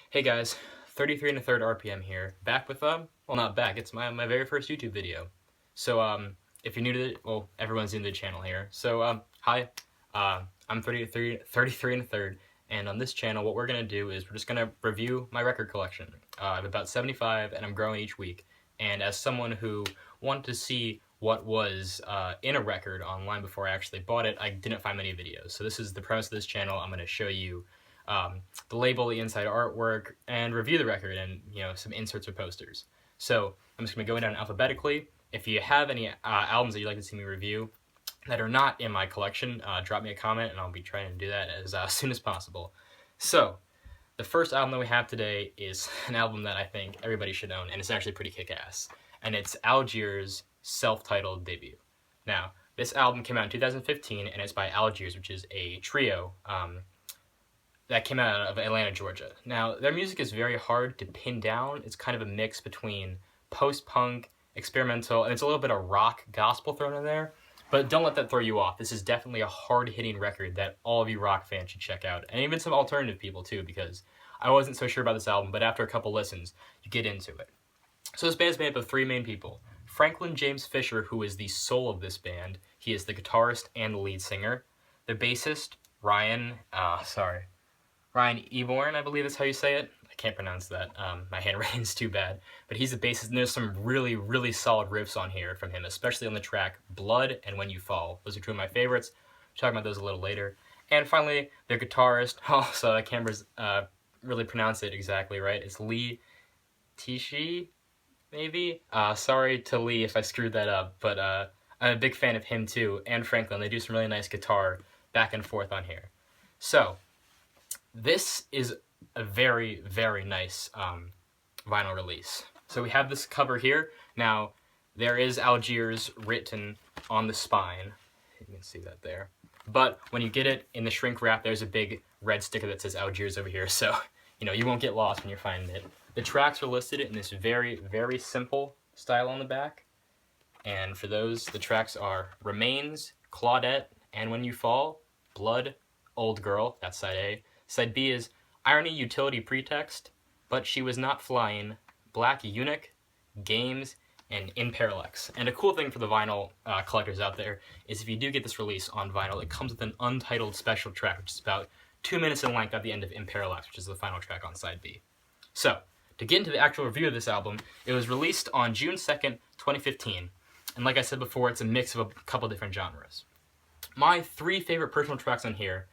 Hey guys, 33 and a third RPM here, back with, well not back, it's my very first YouTube video. So, if you're new to everyone's new to the channel here. So, hi, I'm 33 and a third, and on this channel what we're going to do is we're just going to review my record collection. I have about 75 and I'm growing each week, and as someone who wanted to see what was in a record online before I actually bought it, I didn't find many videos. So this is the premise of this channel. I'm going to show you the label, the inside artwork, and review the record, and some inserts or posters. So I'm just going to go down alphabetically. If you have any albums that you'd like to see me review that are not in my collection, drop me a comment and I'll be trying to do that as soon as possible. So the first album that we have today is an album that I think everybody should own, and it's actually pretty kick-ass. And it's Algiers' self-titled debut. Now, this album came out in 2015, and it's by Algiers, which is a trio that came out of Atlanta, Georgia. Now, their music is very hard to pin down. It's kind of a mix between post-punk, experimental, and it's a little bit of rock gospel thrown in there. But don't let that throw you off. This is definitely a hard-hitting record that all of you rock fans should check out. And even some alternative people, too, because I wasn't so sure about this album, but after a couple listens, you get into it. So this band is made up of three main people. Franklin James Fisher, who is the soul of this band. He is the guitarist and the lead singer. The bassist, Ryan Eborn, I believe is how you say it. I can't pronounce that. My handwriting's too bad. But he's a bassist, and there's some really, really solid riffs on here from him, especially on the track Blood and When You Fall. Those are two of my favorites. We'll talk about those a little later. And finally, their guitarist, so I can't really pronounce it exactly right. It's Lee Tishi, maybe? Sorry to Lee if I screwed that up, but I'm a big fan of him too, and Franklin. They do some really nice guitar back and forth on here. So, this is a very, very nice vinyl release. So we have this cover here. Now, there is Algiers written on the spine. You can see that there. But when you get it in the shrink wrap, there's a big red sticker that says Algiers over here. So, you won't get lost when you're finding it. The tracks are listed in this very, very simple style on the back. And for those, the tracks are Remains, Claudette, and When You Fall, Blood, Old Girl, that's side A. Side B is Irony, Utility, Pretext, But She Was Not Flying, Black Eunuch, Games, and In Parallax. And a cool thing for the vinyl collectors out there is if you do get this release on vinyl, it comes with an untitled special track, which is about 2 minutes in length at the end of In Parallax, which is the final track on side B. So, to get into the actual review of this album, it was released on June 2nd, 2015. And like I said before, it's a mix of a couple different genres. My three favorite personal tracks on here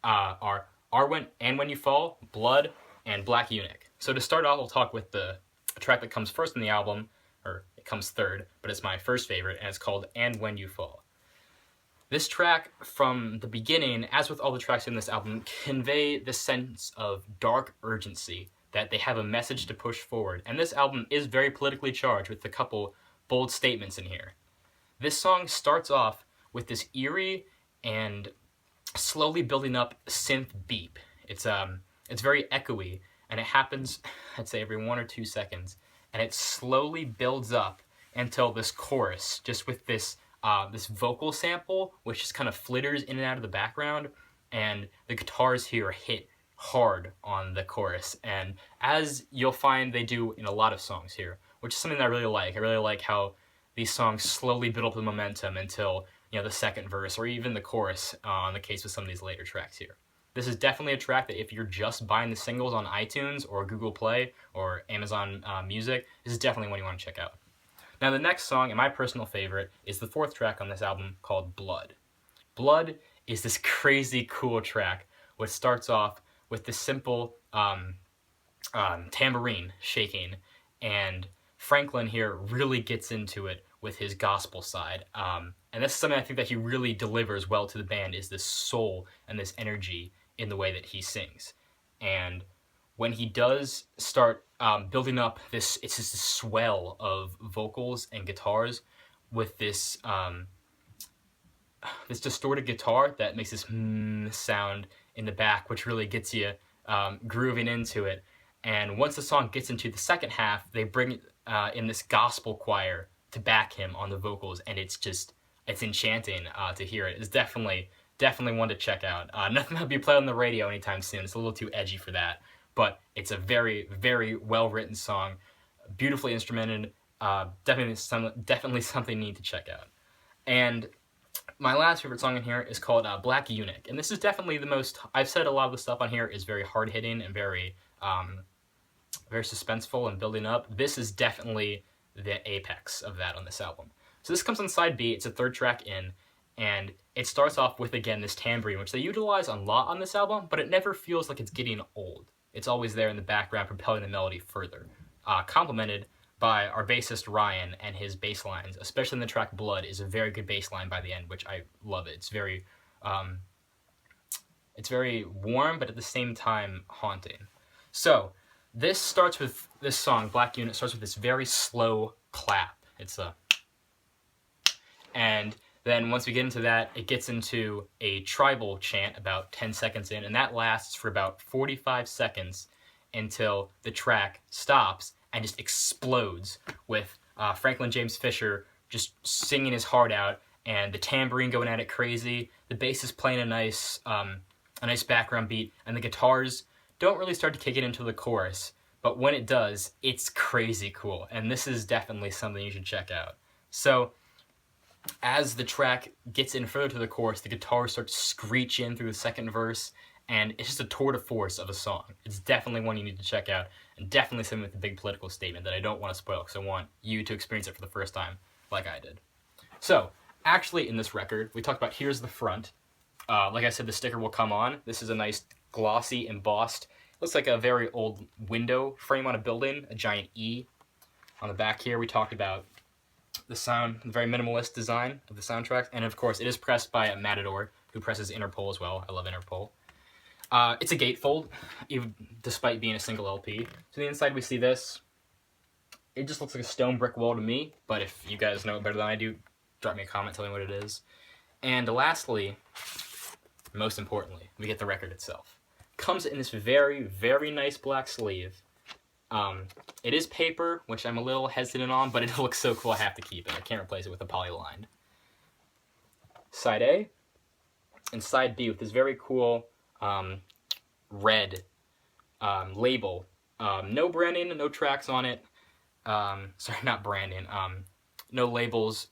are When You Fall, Blood, and Black Eunuch. So to start off, we'll talk with the track that comes first in the album, or it comes third, but it's my first favorite, and it's called And When You Fall. This track, from the beginning, as with all the tracks in this album, convey this sense of dark urgency, that they have a message to push forward. And this album is very politically charged with a couple bold statements in here. This song starts off with this eerie and slowly building up synth beep. It's very echoey, and it happens, I'd say, every 1 or 2 seconds, and it slowly builds up until this chorus, just with this vocal sample, which just kind of flitters in and out of the background, and the guitars here hit hard on the chorus, and as you'll find they do in a lot of songs here, which is something that I really like. I really like how these songs slowly build up the momentum until the second verse, or even the chorus, on the case with some of these later tracks here. This is definitely a track that if you're just buying the singles on iTunes or Google Play or Amazon Music, this is definitely one you want to check out. Now the next song, and my personal favorite, is the fourth track on this album called Blood. Blood is this crazy cool track which starts off with this simple tambourine shaking, and Franklin here really gets into it with his gospel side. And this is something I think that he really delivers well to the band, is this soul and this energy in the way that he sings. And when he does start building up this, it's just a swell of vocals and guitars with this this distorted guitar that makes this sound in the back, which really gets you grooving into it. And once the song gets into the second half, they bring in this gospel choir to back him on the vocals, and it's enchanting to hear it. It's definitely one to check out. Nothing that'll be played on the radio anytime soon. It's a little too edgy for that. but it's a very, very well-written song, beautifully instrumented, definitely something you need to check out. And my last favorite song in here is called Black Eunuch, and this is definitely the most, I've said a lot of the stuff on here is very hard-hitting and very suspenseful and building up. This is definitely the apex of that on this album. So this comes on side B, it's a third track in, and it starts off with, again, this tambourine, which they utilize a lot on this album, but it never feels like it's getting old. It's always there in the background, propelling the melody further. Complemented by our bassist Ryan, and his bass lines, especially in the track Blood, is a very good bass line by the end, which I love it. It's very warm, but at the same time haunting. So this song, Black Unit, starts with this very slow clap. And then once we get into that, it gets into a tribal chant about 10 seconds in, and that lasts for about 45 seconds until the track stops and just explodes with Franklin James Fisher just singing his heart out, and the tambourine going at it crazy. The bass is playing a nice background beat, and the guitars don't really start to kick it into the chorus, but when it does, it's crazy cool, and this is definitely something you should check out. So as the track gets in further to the chorus, the guitar starts to screech in through the second verse, and it's just a tour de force of a song. It's definitely one you need to check out, and definitely something with a big political statement that I don't want to spoil, because I want you to experience it for the first time, like I did. So, actually in this record, we talked about here's the front. Like I said, the sticker will come on. This is a nice glossy, embossed, looks like a very old window frame on a building, a giant E. On the back here, we talked about the very minimalist design of the soundtrack, and of course, it is pressed by Matador, who presses Interpol as well. I love Interpol. It's a gatefold, even despite being a single LP. So the inside, we see this. It just looks like a stone brick wall to me, but if you guys know it better than I do, drop me a comment telling me what it is. And lastly, most importantly, we get the record itself. Comes in this very, very nice black sleeve. It is paper, which I'm a little hesitant on, but it looks so cool I have to keep it. I can't replace it with a polylined. Side A and side B with this very cool red label. No branding, no tracks on it. Sorry, not branding. No labels,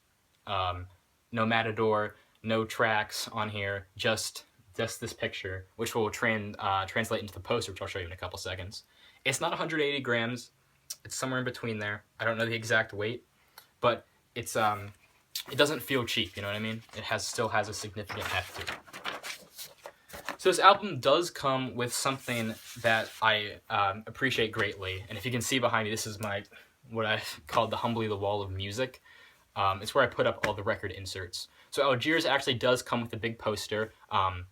no Matador, no tracks on here. Just this picture, which will translate into the poster, which I'll show you in a couple seconds. It's not 180 grams. It's somewhere in between there. I don't know the exact weight, but it doesn't feel cheap. You know what I mean? It still has a significant heft to it. So this album does come with something that I appreciate greatly, and if you can see behind me, this is what I called the Humbly the Wall of Music. It's where I put up all the record inserts. So Algiers actually does come with a big poster. I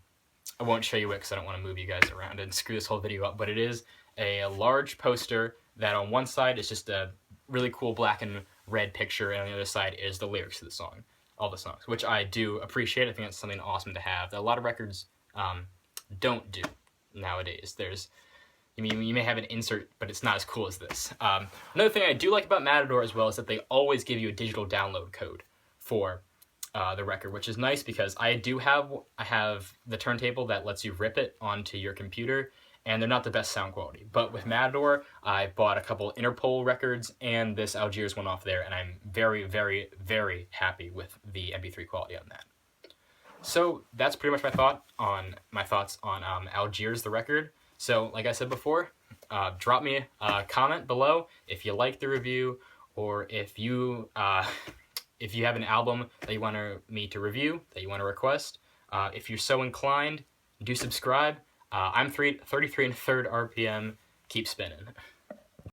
won't show you it because I don't want to move you guys around and screw this whole video up, but it is a large poster that on one side is just a really cool black and red picture, and on the other side is the lyrics to the song, all the songs, which I do appreciate. I think that's something awesome to have that a lot of records don't do nowadays. You may have an insert, but it's not as cool as this. Another thing I do like about Matador as well is that they always give you a digital download code for the record, which is nice because I have the turntable that lets you rip it onto your computer, and they're not the best sound quality. But with Matador, I bought a couple Interpol records and this Algiers one off there, and I'm very, very, very happy with the MP3 quality on that. So that's pretty much my thoughts on Algiers, the record. So like I said before, drop me a comment below if you like the review, or if you have an album that you want me to review, that you want to request. If you're so inclined, do subscribe. I'm 33 1/3 RPM. Keep spinning.